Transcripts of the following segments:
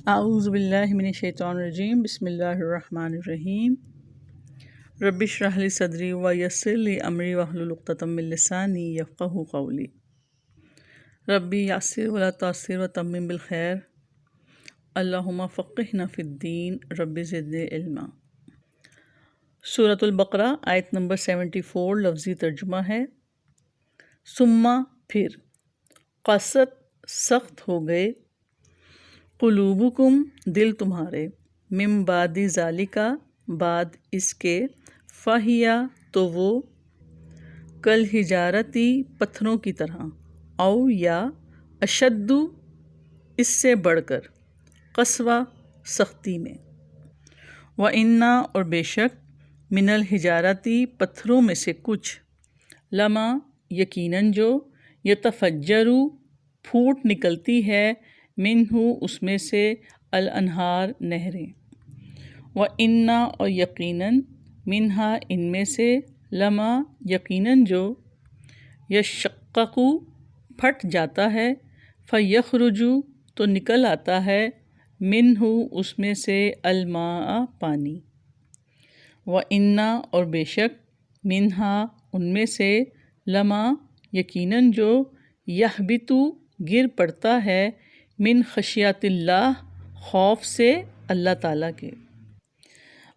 اعوذ باللہ من الشیطان الرجیم بسم اللہ الرحمن الرحیم رب اشرح لی صدری ویسر لی امری واحلل عقدۃ من لسانی یفقہوا قولی ربی یسر ولا تعسر وتمم بالخیر اللہم فقہنا فی الدین رب زدنی علما۔ سورۃ البقرہ آیت نمبر 74 لفظی ترجمہ ہے ثم پھر قست سخت ہو گئے قلوبکم دل تمہارے من بعد ذالک بعد اس کے فہیا تو وہ کل حجارتی پتھروں کی طرح او یا اشد اس سے بڑھ کر قسوہ سختی میں وَإِنَّا اور بے شک من الحجارتی پتھروں میں سے کچھ لما یقیناً جو یتفجر پھوٹ نکلتی ہے منہ اس میں سے الانہار نہریں وَإِنَّا اور یقیناً منہا ان میں سے لما یقیناً جو یشقق پھٹ جاتا ہے فیخرج تو نکل آتا ہے منہ اس میں سے الماء پانی وَإِنَّا اور بے شک منہا ان میں سے لما یقیناً جو یہبط گر پڑتا ہے من خشیات اللہ خوف سے اللہ تعالیٰ کے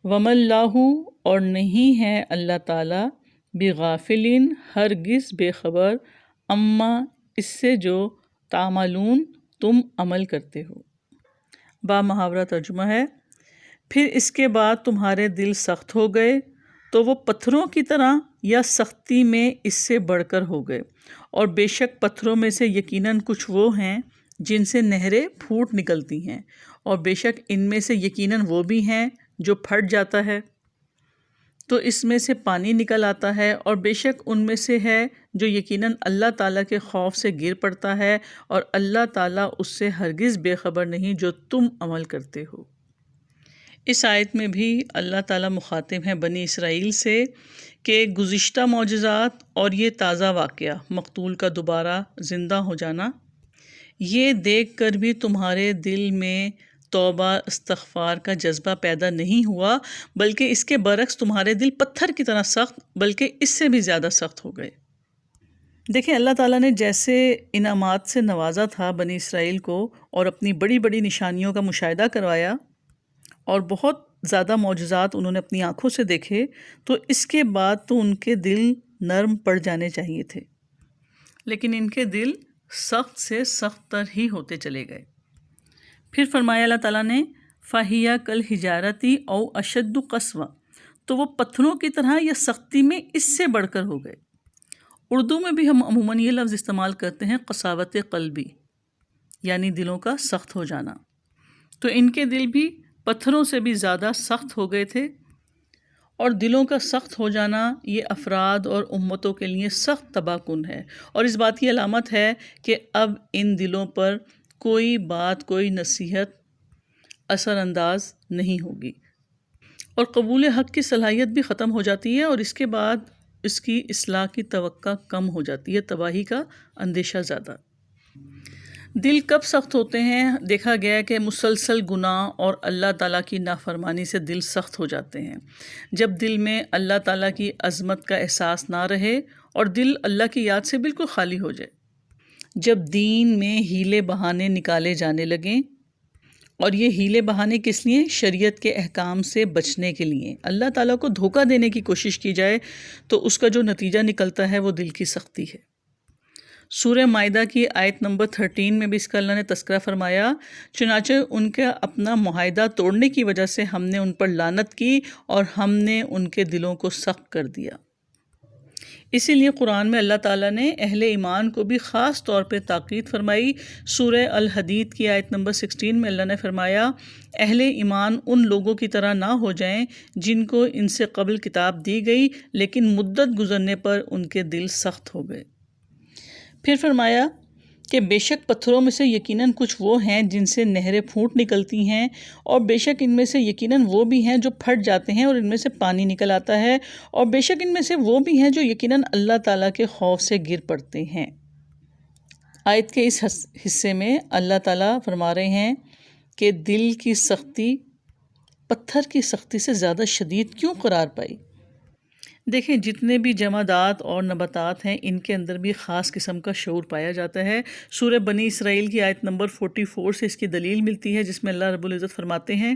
وَمَا اللَّهُ اور نہیں ہے اللہ تعالیٰ بغافل ہرگز بے خبر اما اس سے جو تعملون تم عمل کرتے ہو۔ با محاورہ ترجمہ ہے پھر اس کے بعد تمہارے دل سخت ہو گئے تو وہ پتھروں کی طرح یا سختی میں اس سے بڑھ کر ہو گئے، اور بے شک پتھروں میں سے یقیناً کچھ وہ ہیں جن سے نہریں پھوٹ نکلتی ہیں، اور بے شک ان میں سے یقیناً وہ بھی ہیں جو پھٹ جاتا ہے تو اس میں سے پانی نکل آتا ہے، اور بے شک ان میں سے ہے جو یقیناً اللہ تعالیٰ کے خوف سے گر پڑتا ہے، اور اللہ تعالیٰ اس سے ہرگز بے خبر نہیں جو تم عمل کرتے ہو۔ اس آیت میں بھی اللہ تعالیٰ مخاطب ہیں بنی اسرائیل سے کہ گزشتہ معجزات اور یہ تازہ واقعہ مقتول کا دوبارہ زندہ ہو جانا، یہ دیکھ کر بھی تمہارے دل میں توبہ استغفار کا جذبہ پیدا نہیں ہوا، بلکہ اس کے برعکس تمہارے دل پتھر کی طرح سخت بلکہ اس سے بھی زیادہ سخت ہو گئے۔ دیکھیں اللہ تعالیٰ نے جیسے انعامات سے نوازا تھا بنی اسرائیل کو، اور اپنی بڑی بڑی نشانیوں کا مشاہدہ کروایا اور بہت زیادہ معجزات انہوں نے اپنی آنکھوں سے دیکھے، تو اس کے بعد تو ان کے دل نرم پڑ جانے چاہیے تھے، لیکن ان کے دل سخت سے سخت تر ہی ہوتے چلے گئے۔ پھر فرمایا اللہ تعالیٰ نے فَهِيَ كَالْحِجَارَةِ أَوْ أَشَدُّ قَسْوَةً تو وہ پتھروں کی طرح یا سختی میں اس سے بڑھ کر ہو گئے۔ اردو میں بھی ہم عموماً یہ لفظ استعمال کرتے ہیں قساوت قلبی، یعنی دلوں کا سخت ہو جانا، تو ان کے دل بھی پتھروں سے بھی زیادہ سخت ہو گئے تھے، اور دلوں کا سخت ہو جانا یہ افراد اور امتوں کے لیے سخت تباہ کن ہے، اور اس بات کی علامت ہے کہ اب ان دلوں پر کوئی بات کوئی نصیحت اثر انداز نہیں ہوگی، اور قبول حق کی صلاحیت بھی ختم ہو جاتی ہے، اور اس کے بعد اس کی اصلاح کی توقع کم ہو جاتی ہے، تباہی کا اندیشہ زیادہ۔ دل کب سخت ہوتے ہیں؟ دیکھا گیا ہے کہ مسلسل گناہ اور اللہ تعالیٰ کی نافرمانی سے دل سخت ہو جاتے ہیں، جب دل میں اللہ تعالیٰ کی عظمت کا احساس نہ رہے اور دل اللہ کی یاد سے بالکل خالی ہو جائے، جب دین میں ہیلے بہانے نکالے جانے لگیں، اور یہ ہیلے بہانے کس لیے؟ شریعت کے احکام سے بچنے کے لیے، اللہ تعالیٰ کو دھوکہ دینے کی کوشش کی جائے تو اس کا جو نتیجہ نکلتا ہے وہ دل کی سختی ہے۔ سورہ مائدہ کی آیت نمبر 13 میں بھی اس کا اللہ نے تذکرہ فرمایا، چنانچہ ان کا اپنا معاہدہ توڑنے کی وجہ سے ہم نے ان پر لعنت کی اور ہم نے ان کے دلوں کو سخت کر دیا۔ اسی لیے قرآن میں اللہ تعالیٰ نے اہل ایمان کو بھی خاص طور پہ تاکید فرمائی۔ سورہ الحدید کی آیت نمبر 16 میں اللہ نے فرمایا، اہل ایمان ان لوگوں کی طرح نہ ہو جائیں جن کو ان سے قبل کتاب دی گئی لیکن مدت گزرنے پر ان کے دل سخت ہو گئے۔ پھر فرمایا کہ بے شک پتھروں میں سے یقیناً کچھ وہ ہیں جن سے نہریں پھوٹ نکلتی ہیں، اور بے شک ان میں سے یقیناً وہ بھی ہیں جو پھٹ جاتے ہیں اور ان میں سے پانی نکل آتا ہے، اور بے شک ان میں سے وہ بھی ہیں جو یقیناً اللہ تعالیٰ کے خوف سے گر پڑتے ہیں۔ آیت کے اس حصے میں اللہ تعالیٰ فرما رہے ہیں کہ دل کی سختی پتھر کی سختی سے زیادہ شدید کیوں قرار پائی؟ دیکھیں، جتنے بھی جمادات اور نباتات ہیں ان کے اندر بھی خاص قسم کا شعور پایا جاتا ہے۔ سورہ بنی اسرائیل کی آیت نمبر 44 سے اس کی دلیل ملتی ہے، جس میں اللہ رب العزت فرماتے ہیں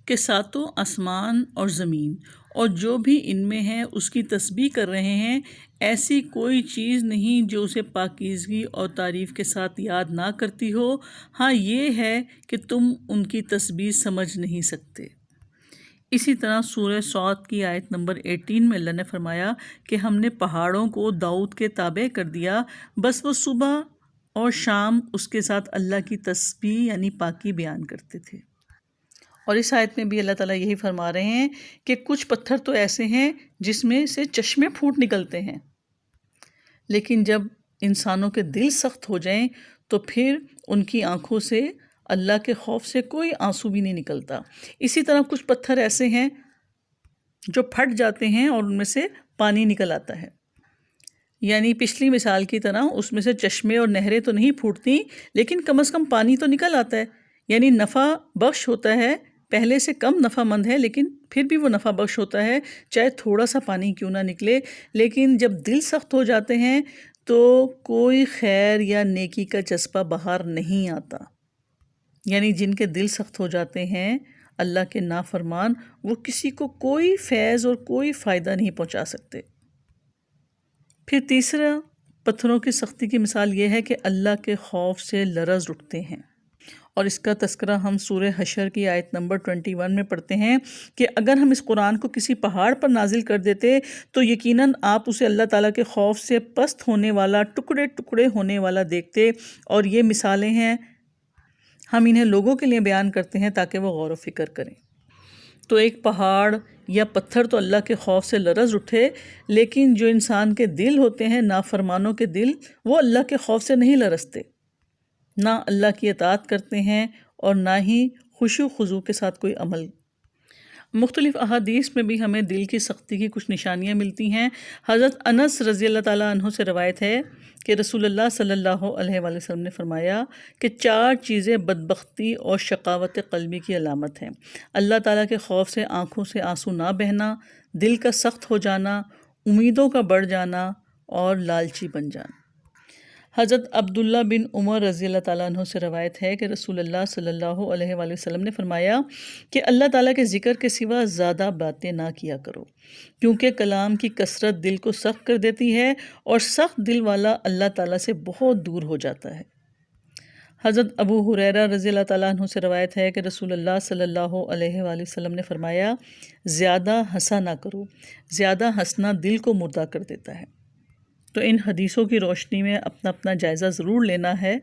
کہ ساتوں آسمان اور زمین اور جو بھی ان میں ہے اس کی تسبیح کر رہے ہیں، ایسی کوئی چیز نہیں جو اسے پاکیزگی اور تعریف کے ساتھ یاد نہ کرتی ہو، ہاں یہ ہے کہ تم ان کی تسبیح سمجھ نہیں سکتے۔ اسی طرح سورہ صاد کی آیت نمبر 18 میں اللہ نے فرمایا کہ ہم نے پہاڑوں کو داؤد کے تابع کر دیا، بس وہ صبح اور شام اس کے ساتھ اللہ کی تسبیح یعنی پاکی بیان کرتے تھے۔ اور اس آیت میں بھی اللہ تعالیٰ یہی فرما رہے ہیں کہ کچھ پتھر تو ایسے ہیں جس میں سے چشمے پھوٹ نکلتے ہیں، لیکن جب انسانوں کے دل سخت ہو جائیں تو پھر ان کی آنکھوں سے اللہ کے خوف سے کوئی آنسو بھی نہیں نکلتا۔ اسی طرح کچھ پتھر ایسے ہیں جو پھٹ جاتے ہیں اور ان میں سے پانی نکل آتا ہے، یعنی پچھلی مثال کی طرح اس میں سے چشمے اور نہریں تو نہیں پھوٹتی، لیکن کم از کم پانی تو نکل آتا ہے، یعنی نفع بخش ہوتا ہے، پہلے سے کم نفع مند ہے لیکن پھر بھی وہ نفع بخش ہوتا ہے، چاہے تھوڑا سا پانی کیوں نہ نکلے۔ لیکن جب دل سخت ہو جاتے ہیں تو کوئی خیر یا نیکی کا جذبہ باہر نہیں آتا، یعنی جن کے دل سخت ہو جاتے ہیں اللہ کے نافرمان، وہ کسی کو کوئی فیض اور کوئی فائدہ نہیں پہنچا سکتے۔ پھر تیسرا پتھروں کی سختی کی مثال یہ ہے کہ اللہ کے خوف سے لرز اٹھتے ہیں، اور اس کا تذکرہ ہم سورہ حشر کی آیت نمبر 21 میں پڑھتے ہیں کہ اگر ہم اس قرآن کو کسی پہاڑ پر نازل کر دیتے تو یقیناً آپ اسے اللہ تعالیٰ کے خوف سے پست ہونے والا، ٹکڑے ٹکڑے ہونے والا دیکھتے۔ اور یہ مثالیں ہیں، ہم انہیں لوگوں کے لیے بیان کرتے ہیں تاکہ وہ غور و فکر کریں۔ تو ایک پہاڑ یا پتھر تو اللہ کے خوف سے لرز اٹھے، لیکن جو انسان کے دل ہوتے ہیں، نافرمانوں کے دل، وہ اللہ کے خوف سے نہیں لرزتے، نہ اللہ کی اطاعت کرتے ہیں اور نہ ہی خشوع و خضوع کے ساتھ کوئی عمل۔ مختلف احادیث میں بھی ہمیں دل کی سختی کی کچھ نشانیاں ملتی ہیں۔ حضرت انس رضی اللہ تعالیٰ عنہ سے روایت ہے کہ رسول اللہ صلی اللہ علیہ وآلہ وسلم نے فرمایا کہ 4 چیزیں بدبختی اور شقاوت قلبی کی علامت ہیں: اللہ تعالیٰ کے خوف سے آنکھوں سے آنسو نہ بہنا، دل کا سخت ہو جانا، امیدوں کا بڑھ جانا اور لالچی بن جانا۔ حضرت عبداللہ بن عمر رضی اللہ تعالیٰ عنہ سے روایت ہے کہ رسول اللہ صلی اللہ علیہ وآلہ وسلم نے فرمایا کہ اللہ تعالیٰ کے ذکر کے سوا زیادہ باتیں نہ کیا کرو، کیونکہ کلام کی کثرت دل کو سخت کر دیتی ہے اور سخت دل والا اللہ تعالیٰ سے بہت دور ہو جاتا ہے۔ حضرت ابو ہریرہ رضی اللہ تعالیٰ عنہ سے روایت ہے کہ رسول اللہ صلی اللہ علیہ وآلہ وسلم نے فرمایا، زیادہ ہنسا نہ کرو، زیادہ ہنسنا دل کو مردہ کر دیتا ہے۔ تو ان حدیثوں کی روشنی میں اپنا اپنا جائزہ ضرور لینا ہے۔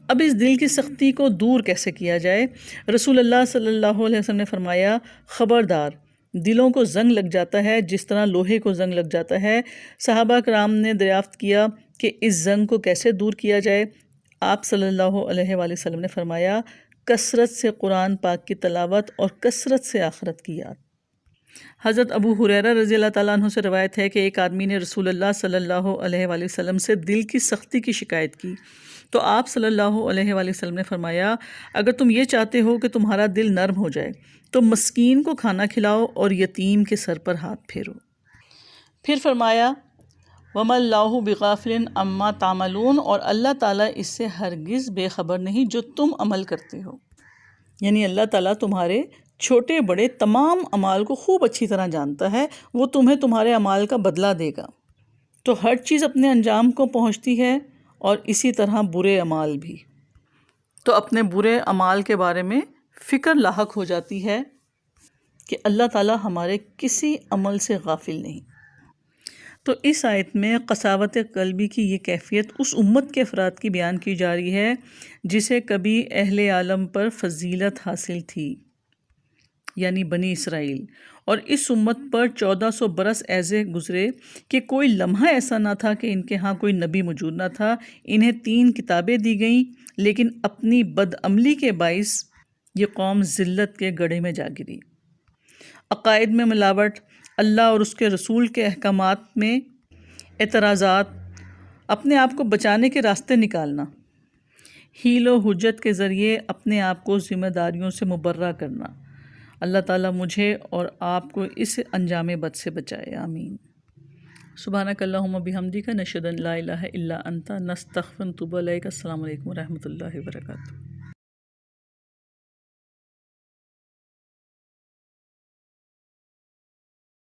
اب اس دل کی سختی کو دور کیسے کیا جائے؟ رسول اللہ صلی اللہ علیہ وسلم نے فرمایا، خبردار، دلوں کو زنگ لگ جاتا ہے جس طرح لوہے کو زنگ لگ جاتا ہے۔ صحابہ کرام نے دریافت کیا کہ اس زنگ کو کیسے دور کیا جائے؟ آپ صلی اللہ علیہ وآلہ وسلم نے فرمایا، کثرت سے قرآن پاک کی تلاوت اور کثرت سے آخرت کی یاد۔ حضرت ابو ہریرہ رضی اللہ تعالیٰ عنہ سے روایت ہے کہ ایک آدمی نے رسول اللہ صلی اللہ علیہ وآلہ وسلم سے دل کی سختی کی شکایت کی، تو آپ صلی اللہ علیہ وآلہ وسلم نے فرمایا، اگر تم یہ چاہتے ہو کہ تمہارا دل نرم ہو جائے تو مسکین کو کھانا کھلاؤ اور یتیم کے سر پر ہاتھ پھیرو۔ پھر فرمایا، وَمَا اللَّهُ بِغَافِلٍ عَمَّا تَعْمَلُونَ، اور اللہ تعالیٰ اس سے ہرگز بے خبر نہیں جو تم عمل کرتے ہو، یعنی اللہ تعالیٰ تمہارے چھوٹے بڑے تمام اعمال کو خوب اچھی طرح جانتا ہے، وہ تمہیں تمہارے اعمال کا بدلہ دے گا۔ تو ہر چیز اپنے انجام کو پہنچتی ہے اور اسی طرح برے اعمال بھی۔ تو اپنے برے اعمال کے بارے میں فکر لاحق ہو جاتی ہے کہ اللہ تعالیٰ ہمارے کسی عمل سے غافل نہیں۔ تو اس آیت میں قساوت قلبی کی یہ کیفیت اس امت کے افراد کی بیان کی جا رہی ہے جسے کبھی اہل عالم پر فضیلت حاصل تھی، یعنی بنی اسرائیل، اور اس امت پر 1400 برس ایسے گزرے کہ کوئی لمحہ ایسا نہ تھا کہ ان کے ہاں کوئی نبی موجود نہ تھا۔ انہیں 3 کتابیں دی گئیں، لیکن اپنی بدعملی کے باعث یہ قوم ذلت کے گڑھے میں جا گری۔ عقائد میں ملاوٹ، اللہ اور اس کے رسول کے احکامات میں اعتراضات، اپنے آپ کو بچانے کے راستے نکالنا، حیل و حجت کے ذریعے اپنے آپ کو ذمہ داریوں سے مبرہ کرنا۔ اللہ تعالیٰ مجھے اور آپ کو اس انجام بد سے بچائے، آمین۔ سبحانک اللہم بحمدک نشہد ان لا الہ الا انت نستغفرک ونتوب الیک۔ السلام علیکم ورحمۃ اللہ وبرکاتہ۔